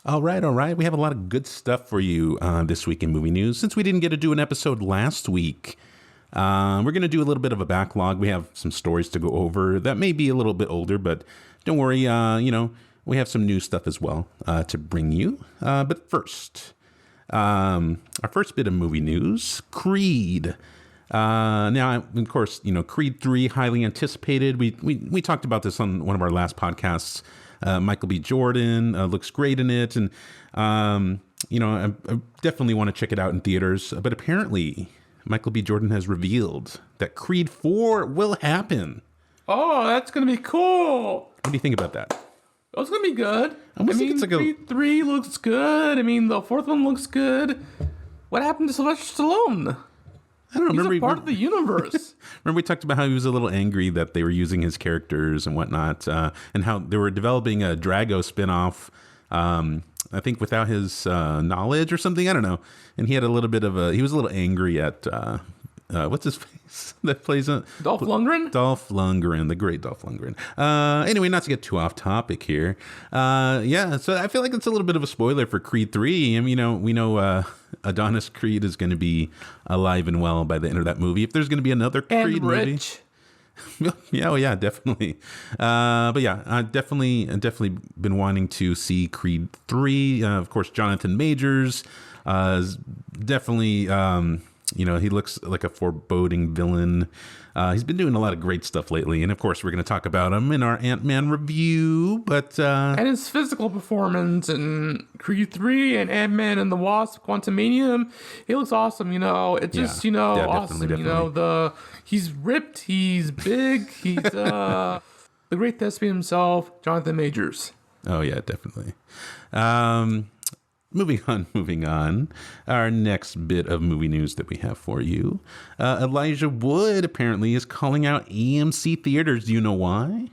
All right, all right. We have a lot of good stuff for you this week in movie news. Since we didn't get to do an episode last week, we're going to do a little bit of a backlog. We have some stories to go over that may be a little bit older, but don't worry. We have some new stuff as well to bring you. But first, our first bit of movie news, Creed. Now, of course, Creed 3, highly anticipated. We talked about this on one of our last podcasts. Michael B. Jordan looks great in it. And, I definitely want to check it out in theaters. But apparently, Michael B. Jordan has revealed that Creed 4 will happen. Oh, that's going to be cool. What do you think about that? Oh, it's going to be good. It's like Creed 3 looks good. The fourth one looks good. What happened to Sylvester Stallone? I don't know. He's a part of the universe. Remember we talked about how he was a little angry that they were using his characters and whatnot, and how they were developing a Drago spinoff, I think without his knowledge or something. I don't know. And he had he was a little angry at, what's his face that plays it? Dolph Lundgren? Dolph Lundgren, the great Dolph Lundgren. Anyway, not to get too off topic here. So I feel like it's a little bit of a spoiler for Creed 3. We know Adonis Creed is going to be alive and well by the end of that movie. If there's going to be another Creed movie. Yeah, definitely. I've definitely been wanting to see Creed 3. Of course, Jonathan Majors is definitely... he looks like a foreboding villain. He's been doing a lot of great stuff lately. And of course, we're going to talk about him in our Ant-Man review. But and his physical performance in Creed 3 and Ant-Man and the Wasp, Quantumanium, he looks awesome. It's just, awesome. Definitely. He's ripped, he's big, he's the great thespian himself, Jonathan Majors. Oh, yeah, definitely. Moving on. Our next bit of movie news that we have for you. Elijah Wood apparently is calling out AMC theaters. Do you know why?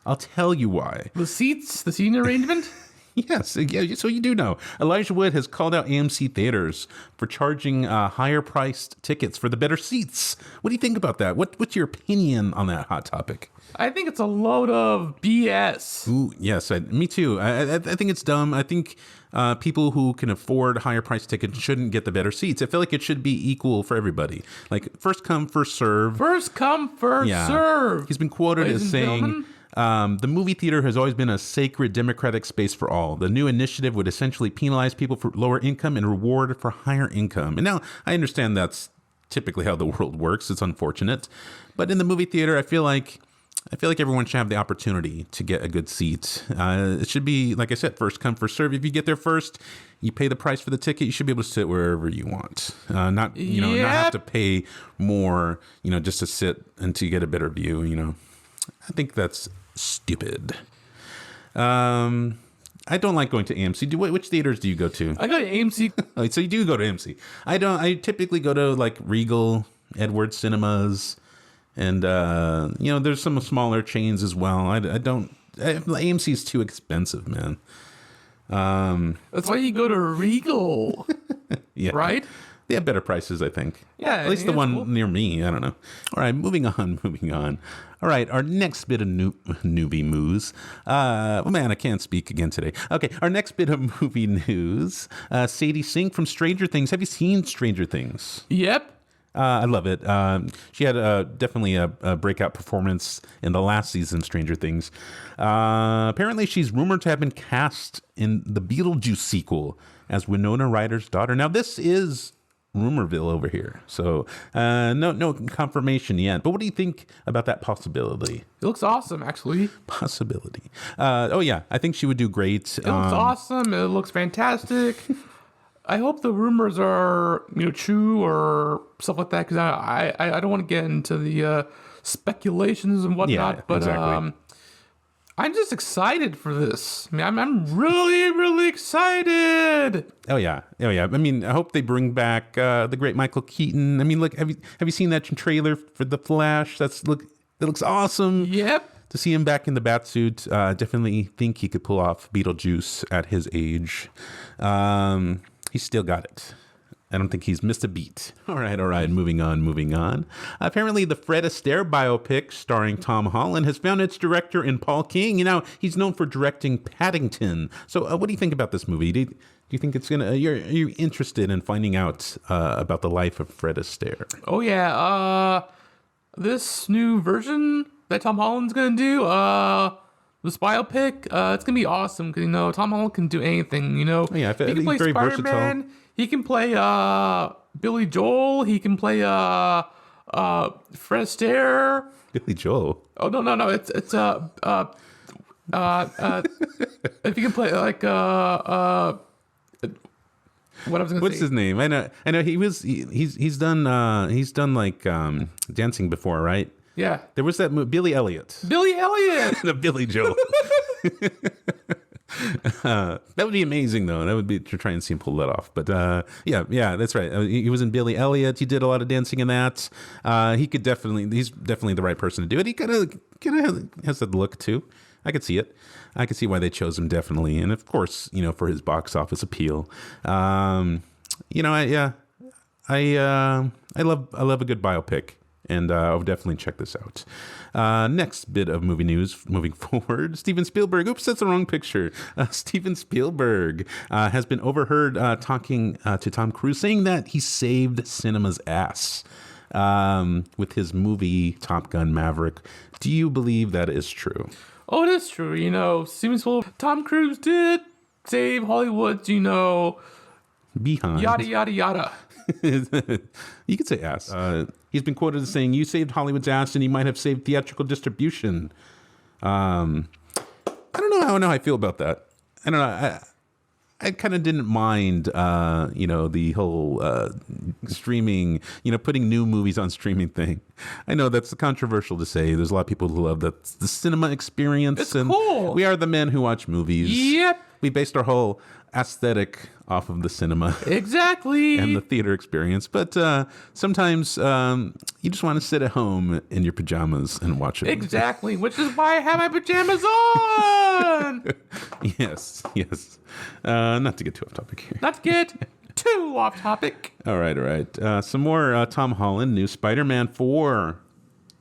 I'll tell you why. The seating arrangement? Yes, yeah, so you do know. Elijah Wood has called out AMC theaters for charging higher priced tickets for the better seats. What do you think about that? What's your opinion on that hot topic? I think it's a load of BS. Ooh, yes, me too. I think it's dumb. I think people who can afford higher price tickets shouldn't get the better seats. I feel like it should be equal for everybody. Like first come, first serve. First come, first serve. He's been quoted as saying, the movie theater has always been a sacred democratic space for all. The new initiative would essentially penalize people for lower income and reward for higher income. And now I understand that's typically how the world works. It's unfortunate. But in the movie theater, I feel like everyone should have the opportunity to get a good seat. It should be, like I said, first come, first serve. If you get there first, you pay the price for the ticket. You should be able to sit wherever you want. Not have to pay more, just to sit until you get a better view. I think that's stupid. I don't like going to AMC. Which theaters do you go to? I go to AMC. So you do go to AMC. I typically go to like Regal, Edwards Cinemas. And, there's some smaller chains as well. AMC is too expensive, man. That's why you go to Regal. Yeah. Right? They have better prices, I think. Yeah. At least the one near me. I don't know. All right, moving on. All right, our next bit of newbie news. Man, I can't speak again today. Okay, our next bit of movie news. Sadie Sink from Stranger Things. Have you seen Stranger Things? Yep. I love it. She had definitely a breakout performance in the last season of Stranger Things. Apparently, she's rumored to have been cast in the Beetlejuice sequel as Winona Ryder's daughter. Now, this is Rumorville over here, so no confirmation yet. But what do you think about that possibility? It looks awesome, actually. Possibility. I think she would do great. It looks awesome. It looks fantastic. I hope the rumors are, true or stuff like that, because I don't want to get into the speculations and whatnot. Yeah, but exactly. I'm just excited for this. I'm really, really excited. Oh yeah. I hope they bring back the great Michael Keaton. Look, have you seen that trailer for The Flash? It looks awesome. Yep. To see him back in the Batsuit, definitely think he could pull off Beetlejuice at his age. He's still got it. I don't think he's missed a beat. All right. Moving on. Apparently, the Fred Astaire biopic starring Tom Holland has found its director in Paul King. He's known for directing Paddington. So what do you think about this movie? Do you think it's going to... Are you interested in finding out about the life of Fred Astaire? Oh, yeah. This new version that Tom Holland's going to do... this biopic, it's going to be awesome because, Tom Holland can do anything, Oh, yeah, he can play very Spider-Man, versatile. He can play Billy Joel, he can play Fred Astaire. Billy Joel? Oh, no, it's if you can play, like, what I was going to say. What's his name? I know he's done like dancing before, right? Yeah. There was that movie, Billy Elliot. Billy Elliot! The Billy Joel. That would be amazing, though. That would be to try and see him pull that off. But yeah, that's right. He was in Billy Elliot. He did a lot of dancing in that. He's definitely the right person to do it. He kind of has that look too. I could see it. I could see why they chose him, definitely. And of course, for his box office appeal. I love a good biopic. And I'll definitely check this out. Next bit of movie news moving forward. Steven Spielberg. Oops, that's the wrong picture. Steven Spielberg has been overheard talking to Tom Cruise, saying that he saved cinema's ass with his movie Top Gun Maverick. Do you believe that is true? Oh, it is true. Steven Spielberg, Tom Cruise did save Hollywood's, Behind. yada, yada, yada. You could say ass. He's been quoted as saying, "You saved Hollywood's ass, and you might have saved theatrical distribution." I don't know how I feel about that. I don't know. I kind of didn't mind, the whole streaming, putting new movies on streaming thing. I know that's controversial to say. There's a lot of people who love that the cinema experience. It's and cool. We are the men who watch movies. Yep. We based our whole aesthetic off of the cinema. Exactly. And the theater experience. But sometimes you just want to sit at home in your pajamas and watch it. Exactly, which is why I have my pajamas on. Yes. Not to get too off topic here. Not to get too off topic. All right. Some more Tom Holland. New Spider-Man 4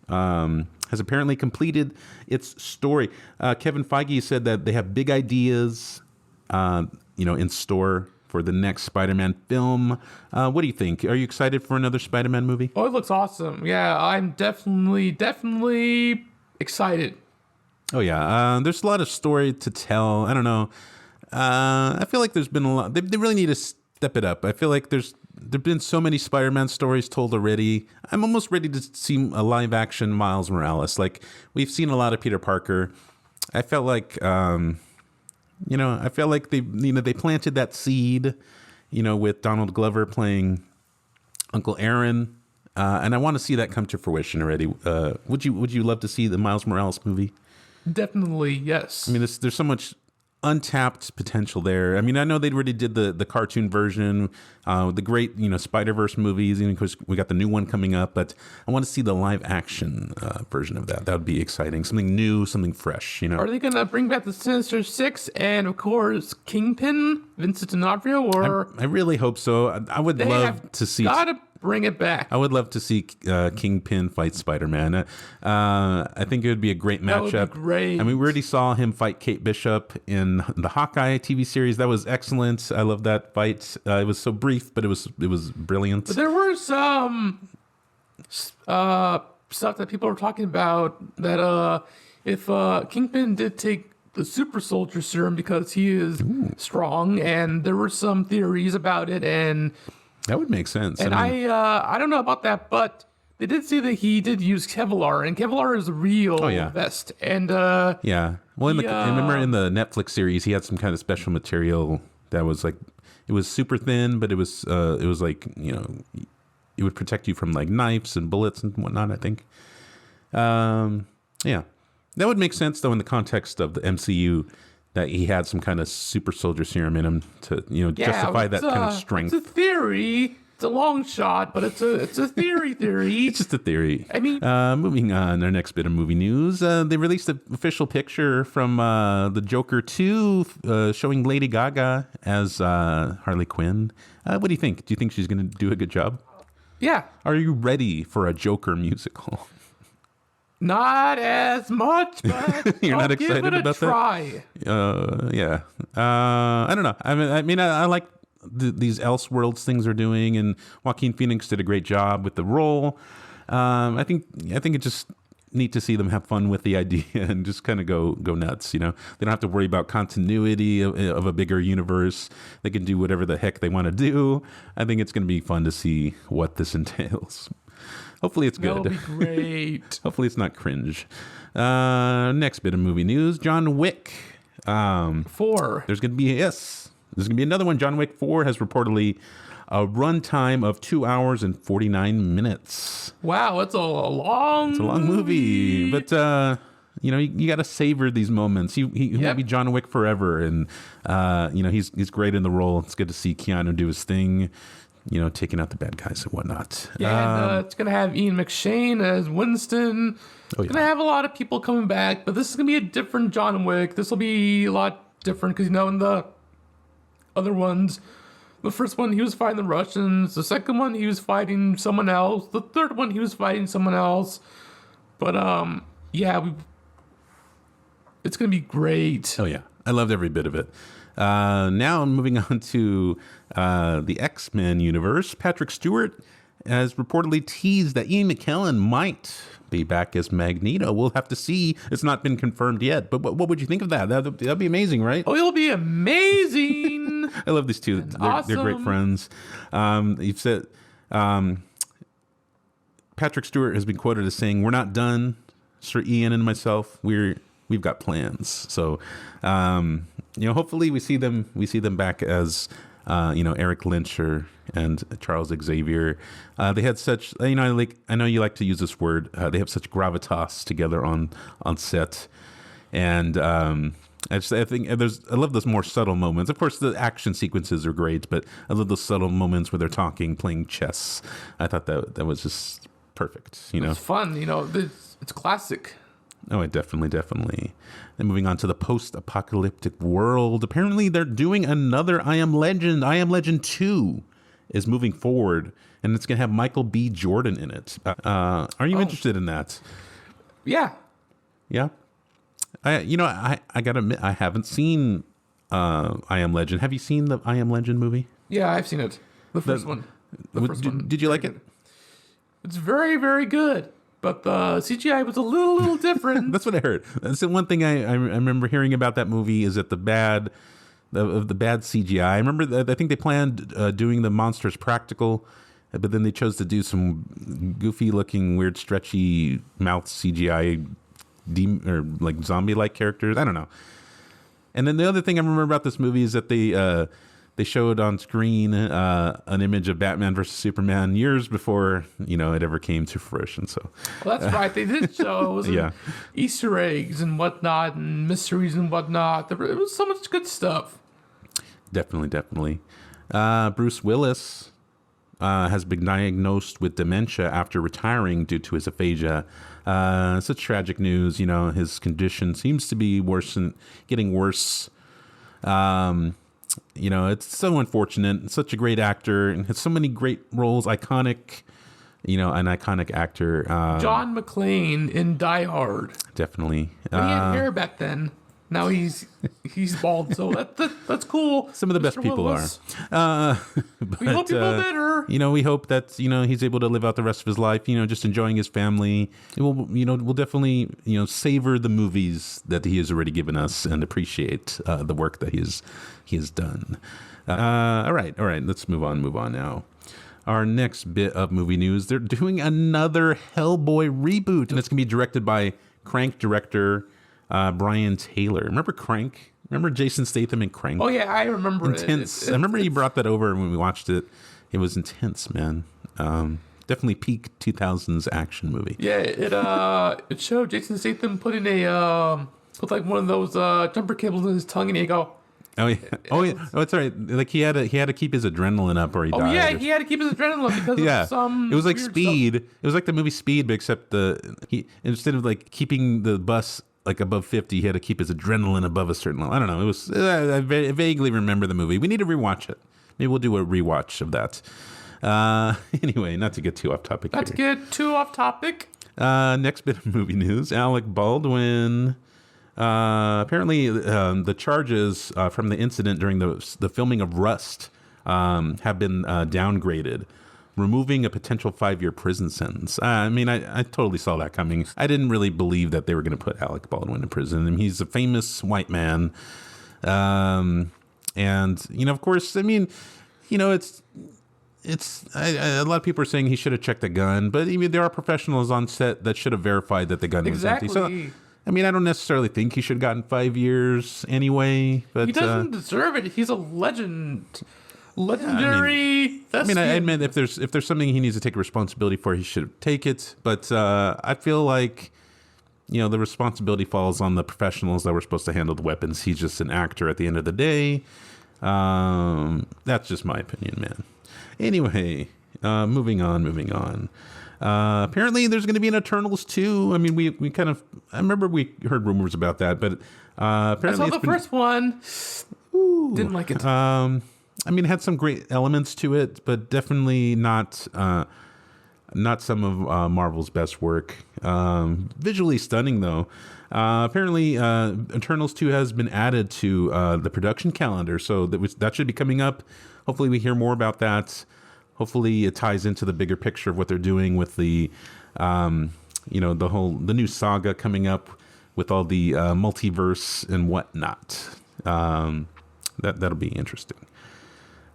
has apparently completed its story. Kevin Feige said that they have big ideas in store for the next Spider-Man film. What do you think? Are you excited for another Spider-Man movie? Oh, it looks awesome. Yeah, I'm definitely excited. Oh, yeah. There's a lot of story to tell. I don't know. I feel like there's been a lot. They really need to step it up. I feel like there've been so many Spider-Man stories told already. I'm almost ready to see a live-action Miles Morales. Like, we've seen a lot of Peter Parker. I felt like... I felt like they planted that seed, with Donald Glover playing Uncle Aaron, and I want to see that come to fruition already. Would you love to see the Miles Morales movie? Definitely, yes. I mean, there's so much untapped potential there. I mean, I know they already did the cartoon version, the great Spider-Verse movies, because we got the new one coming up. But I want to see the live action version of that. That would be exciting. Something new, something fresh. Are they gonna bring back the Sinister Six and of course Kingpin, Vincent D'Onofrio? Or I really hope so. I would love to see. Gotta bring it back. I would love to see Kingpin fight Spider-Man. I think it would be a great matchup. That would be great. I mean, we already saw him fight Kate Bishop in the Hawkeye TV series. That was excellent. I love that fight. It was so brief, but it was brilliant. But there were some stuff that people were talking about that if Kingpin did take the super soldier serum because he is strong, and there were some theories about it, and that would make sense. And I don't know about that, but they did say that he did use Kevlar, and Kevlar is a real vest. And yeah, well, I remember in the Netflix series, he had some kind of special material that was like, it was super thin, but it was like, it would protect you from like knives and bullets and whatnot, I think. Yeah, that would make sense though in the context of the MCU, that he had some kind of super soldier serum in him to, justify that kind of strength. It's a theory. a long shot, but it's a theory. It's just a theory. I mean, moving on, our next bit of movie news. They released an official picture from the Joker 2 showing Lady Gaga as Harley Quinn. What do you think? Do you think she's going to do a good job? yeah, Are you ready for a Joker musical? not as much, but You're I'll not excited give it about a that? try. Yeah. I don't know. I like these Elseworlds things they're doing, and Joaquin Phoenix did a great job with the role. I think it's just neat to see them have fun with the idea and just kind of go nuts. You know, they don't have to worry about continuity of a bigger universe. They can do whatever the heck they want to do. I think it's going to be fun to see what this entails. Hopefully it's good. That'll be great. Hopefully it's not cringe. Next bit of movie news: John Wick. 4. There's going to be another one. John Wick 4 has reportedly a runtime of 2 hours and 49 minutes. Wow, it's a long movie, but you got to savor these moments. He won't be John Wick forever, and he's great in the role. It's good to see Keanu do his thing, taking out the bad guys and whatnot. Yeah, and it's going to have Ian McShane as Winston. It's going to have a lot of people coming back, but this is going to be a different John Wick. This will be a lot different because, in the other ones, the first one, he was fighting the Russians. The second one, he was fighting someone else. The third one, he was fighting someone else. But, it's going to be great. Oh, yeah. I loved every bit of it. Now, moving on to the X-Men universe, Patrick Stewart has reportedly teased that Ian McKellen might be back as Magneto. We'll have to see. It's not been confirmed yet. But what would you think of that? That'd be amazing, right? Oh, it'll be amazing. I love these two. They're great friends. You've said Patrick Stewart has been quoted as saying, "We're not done, Sir Ian and myself. We've got plans." So, hopefully we see them back as Eric Lynch and Charles Xavier. They had such, I know you like to use this word. They have such gravitas together on set, and I love those more subtle moments. Of course, the action sequences are great, but I love those subtle moments where they're talking, playing chess. I thought that was just perfect. It's fun. It's classic. Oh, definitely. Then moving on to the post-apocalyptic world. Apparently, they're doing another I Am Legend. I Am Legend 2 is moving forward, and it's going to have Michael B. Jordan in it. Are you interested in that? Yeah. Yeah? I got to admit, I haven't seen I Am Legend. Have you seen the I Am Legend movie? Yeah, I've seen it. The first one. Did you like it? It's very, very good. But the CGI was a little different. That's what I heard. That's the one thing I remember hearing about that movie is that the bad CGI. I remember I think they planned doing the monsters practical, but then they chose to do some goofy looking, weird, stretchy mouth CGI or like zombie like characters. I don't know. And then the other thing I remember about this movie is that they showed on screen an image of Batman versus Superman years before it ever came to fruition. So, well, that's right. They did show yeah. Easter eggs and whatnot, and mysteries and whatnot. It was so much good stuff. Definitely. Bruce Willis has been diagnosed with dementia after retiring due to his aphasia. Such tragic news. His condition seems to be getting worse. It's so unfortunate. Such a great actor and has so many great roles. Iconic, an iconic actor. John McClane in Die Hard. Definitely. He had hair back then. Now he's bald, so that's cool. Some of the best people Willis. are. We hope you feel better. We hope that he's able to live out the rest of his life. Just enjoying his family. We'll definitely savor the movies that he has already given us and appreciate the work that he has done. All right. Let's move on now. Our next bit of movie news: they're doing another Hellboy reboot, and it's gonna be directed by Crank director Brian Taylor. Remember Crank? Remember Jason Statham in Crank? Oh yeah, I remember intense. I remember you brought that over when we watched it. It was intense, man. Definitely peak 2000s action movie. Yeah, it showed Jason Statham put like one of those jumper cables in his tongue, and he go, Oh yeah. Oh yeah. Oh, it's all right. Like he had to keep his adrenaline up or he died. Oh yeah, he had to keep his adrenaline up because of some. It was like weird Speed. stuff. It was like the movie Speed, but except he instead of like keeping the bus like above 50, he had to keep his adrenaline above a certain level. I don't know. It was I vaguely remember the movie. We need to rewatch it. Maybe we'll do a rewatch of that. Anyway, not to get too off topic. Not to get too off topic. Next bit of movie news: Alec Baldwin. Apparently, the charges from the incident during the filming of Rust have been downgraded, removing a potential 5-year prison sentence. I mean, I totally saw that coming. I didn't really believe that they were going to put Alec Baldwin in prison. I mean, he's a famous white man. And, of course, I mean, it's a lot of people are saying he should have checked the gun, but I mean, there are professionals on set that should have verified that the gun was empty. So, I mean, I don't necessarily think he should have gotten 5 years anyway. But he doesn't deserve it. He's a legendary. I admit if there's something he needs to take responsibility for, he should take it. But I feel like the responsibility falls on the professionals that were supposed to handle the weapons. He's just an actor at the end of the day. That's just my opinion, man. Anyway, moving on. Apparently there's going to be an Eternals 2. I mean, I remember we heard rumors about that, but apparently I saw the first one. Ooh, didn't like it. I mean, it had some great elements to it, but definitely not some of Marvel's best work. Visually stunning, though. Apparently, Eternals 2 has been added to the production calendar, so that should be coming up. Hopefully, we hear more about that. Hopefully, it ties into the bigger picture of what they're doing with the new saga coming up with all the multiverse and whatnot. That'll be interesting.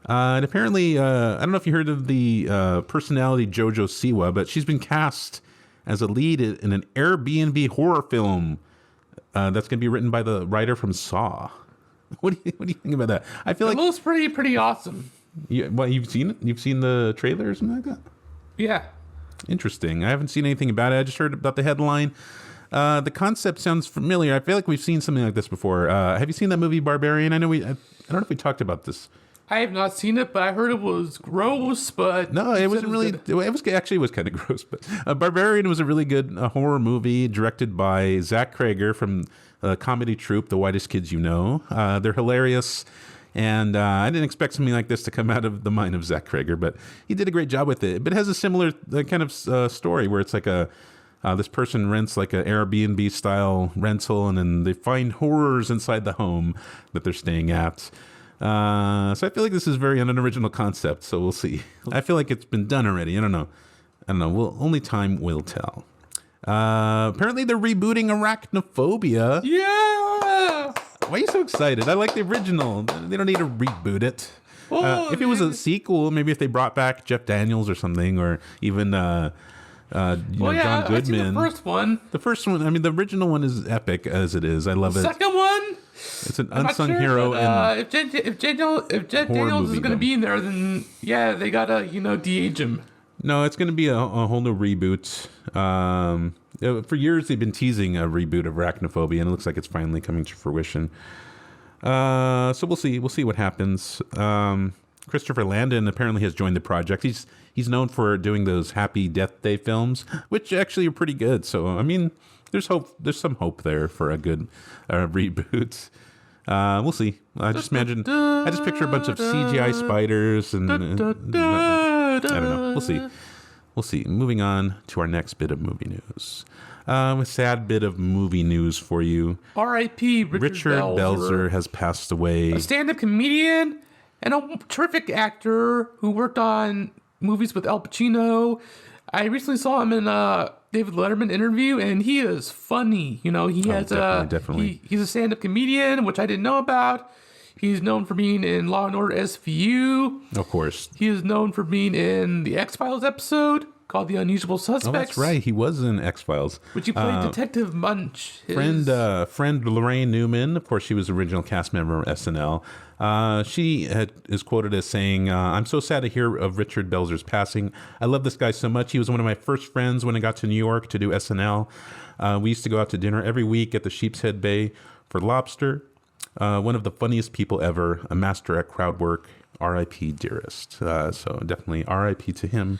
And apparently, I don't know if you heard of the personality Jojo Siwa, but she's been cast as a lead in an Airbnb horror film that's going to be written by the writer from Saw. What do you think about that? I feel like it looks pretty awesome. You've seen it? You've seen the trailer or something like that? Yeah. Interesting. I haven't seen anything about it. I just heard about the headline. The concept sounds familiar. I feel like we've seen something like this before. Have you seen that movie Barbarian? I don't know if we talked about this. I have not seen it, but I heard it was gross. But no, it wasn't really. It was kind of gross. But Barbarian was a really good horror movie directed by Zach Krager from the comedy troupe The Whitest Kids You Know. They're hilarious, and I didn't expect something like this to come out of the mind of Zach Krager, but he did a great job with it. But it has a similar kind of story where it's like this person rents like an Airbnb style rental, and then they find horrors inside the home that they're staying at. So I feel like this is very an original concept. So we'll see. I feel like it's been done already. I don't know. Only time will tell. Apparently they're rebooting Arachnophobia. Yeah. Why are you so excited? I like the original. They don't need to reboot it. If it was a sequel, maybe if they brought back Jeff Daniels or something, or even John Goodman. I've seen the first one. The first one. I mean, the original one is epic as it is. I love it. Second one. It's an unsung hero. But, if Jeff Daniels is going to be in there, then yeah, they gotta de-age him. No, it's going to be a whole new reboot. For years they've been teasing a reboot of Arachnophobia, and it looks like it's finally coming to fruition. So we'll see. We'll see what happens. Christopher Landon apparently has joined the project. He's known for doing those Happy Death Day films, which actually are pretty good. So I mean, there's hope. There's some hope there for a good reboot. We'll see. I just picture a bunch of CGI spiders and I don't know. We'll see. Moving on to our next bit of movie news. A sad bit of movie news for you. R.I.P. Richard Belzer has passed away. A stand-up comedian and a terrific actor who worked on movies with Al Pacino. I recently saw him in a David Letterman interview, and he is funny. He has definitely. He's a stand-up comedian, which I didn't know about. He's known for being in Law and Order SVU. Of course. He is known for being in the X-Files episode called The Unusual Suspects. Oh, that's right. He was in X-Files. Which he played Detective Munch. Friend Lorraine Newman. Of course, she was original cast member of SNL. She is quoted as saying, "I'm so sad to hear of Richard Belzer's passing. I love this guy so much. He was one of my first friends when I got to New York to do SNL. We used to go out to dinner every week at the Sheep's Head Bay for lobster. One of the funniest people ever, a master at crowd work. R.I.P. Dearest. So definitely R.I.P. to him.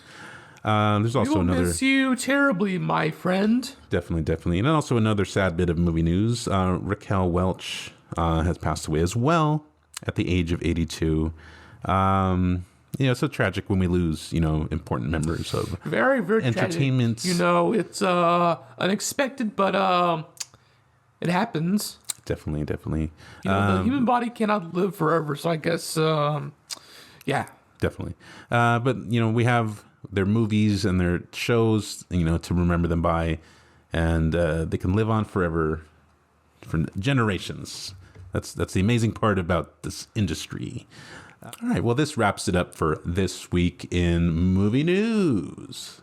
There's also another. Miss you terribly, my friend. Definitely. And also another sad bit of movie news. Raquel Welch has passed away as well at the age of 82. It's so tragic when we lose, important members of very, very entertainment. Tragic. It's unexpected, but it happens. Definitely. The human body cannot live forever, so I guess, yeah. Definitely. But, we have their movies and their shows, to remember them by, and they can live on forever for generations. That's the amazing part about this industry. All right, well, this wraps it up for this week in movie news.